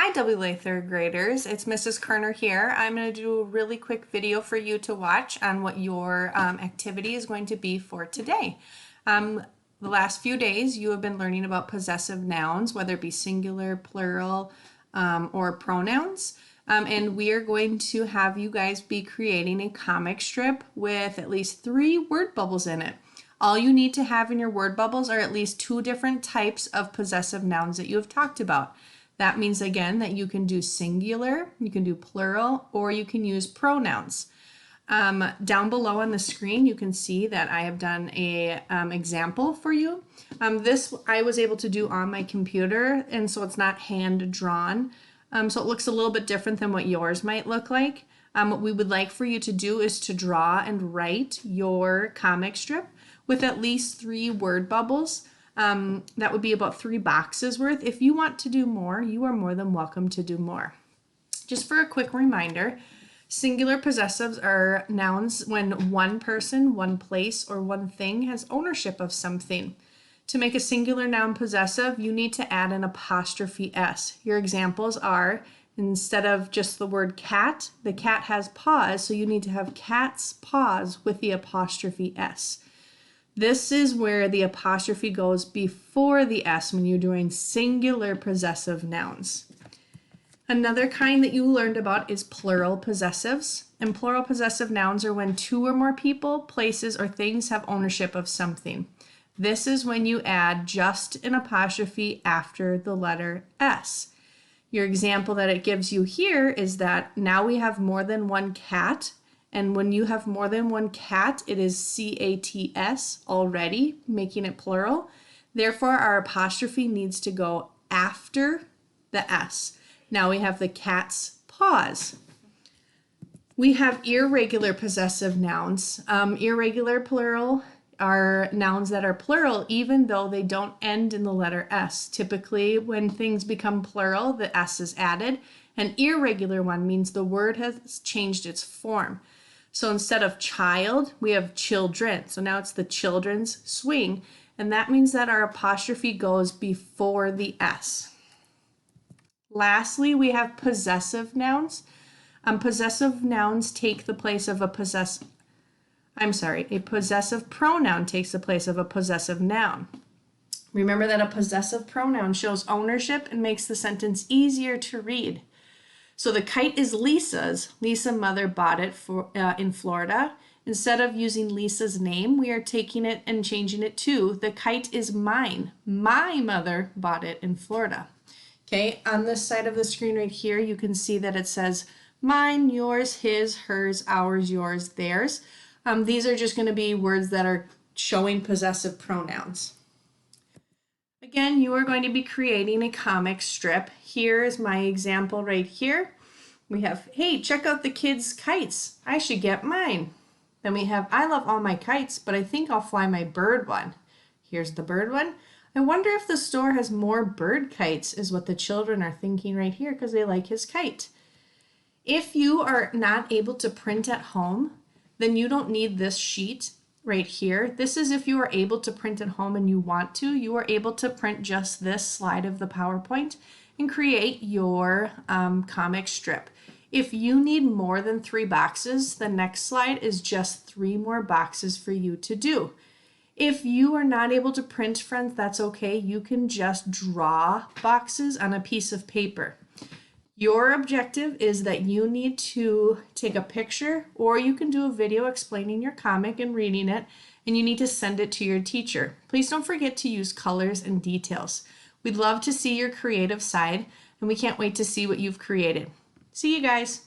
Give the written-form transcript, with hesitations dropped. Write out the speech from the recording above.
Hi WA third graders, it's Mrs. Kerner here. I'm going to do a really quick video for you to watch on what your activity is going to be for today. The last few days you have been learning about possessive nouns, whether it be singular, plural, or pronouns. And we are going to have you guys be creating a comic strip with at least 3 word bubbles in it. All you need to have in your word bubbles are at least 2 different types of possessive nouns that you have talked about. That means, again, that you can do singular, you can do plural, or you can use pronouns. Down below on the screen, you can see that I have done a example for you. This I was able to do on my computer, and so it's not hand-drawn. So it looks a little bit different than what yours might look like. What we would like for you to do is to draw and write your comic strip with at least 3 word bubbles. That would be about 3 boxes worth. If you want to do more, you are more than welcome to do more. Just for a quick reminder, singular possessives are nouns when one person, one place, or one thing has ownership of something. To make a singular noun possessive, you need to add an apostrophe S. Your examples are, instead of just the word cat, the cat has paws, so you need to have cat's paws with the apostrophe S. This is where the apostrophe goes before the S when you're doing singular possessive nouns. Another kind that you learned about is plural possessives. And plural possessive nouns are when 2 or more people, places, or things have ownership of something. This is when you add just an apostrophe after the letter S. Your example that it gives you here is that now we have more than one cat. And when you have more than one cat, it is C-A-T-S already, making it plural. Therefore, our apostrophe needs to go after the S. Now we have the cat's paws. We have irregular possessive nouns. Irregular plural are nouns that are plural even though they don't end in the letter S. Typically, when things become plural, the S is added. An irregular one means the word has changed its form. So instead of child, we have children. So now it's the children's swing. And that means that our apostrophe goes before the S. Lastly, we have possessive nouns. Possessive nouns take the place of a possessive pronoun takes the place of a possessive noun. Remember that a possessive pronoun shows ownership and makes the sentence easier to read. So the kite is Lisa's. Lisa's mother bought it in Florida. Instead of using Lisa's name, we are taking it and changing it to the kite is mine. My mother bought it in Florida. Okay, on this side of the screen right here, you can see that it says mine, yours, his, hers, ours, yours, theirs. These are just going to be words that are showing possessive pronouns. Again, you are going to be creating a comic strip. Here is my example right here. We have, hey, check out the kids' kites. I should get mine. Then we have, I love all my kites, but I think I'll fly my bird one. Here's the bird one. I wonder if the store has more bird kites, is what the children are thinking right here because they like his kite. If you are not able to print at home, then you don't need this sheet right here. This is if you are able to print at home and you want to. You are able to print just this slide of the PowerPoint and create your comic strip. If you need more than 3 boxes, the next slide is just 3 more boxes for you to do. If you are not able to print, friends, that's okay. You can just draw boxes on a piece of paper. Your objective is that you need to take a picture, or you can do a video explaining your comic and reading it, and you need to send it to your teacher. Please don't forget to use colors and details. We'd love to see your creative side, and we can't wait to see what you've created. See you guys.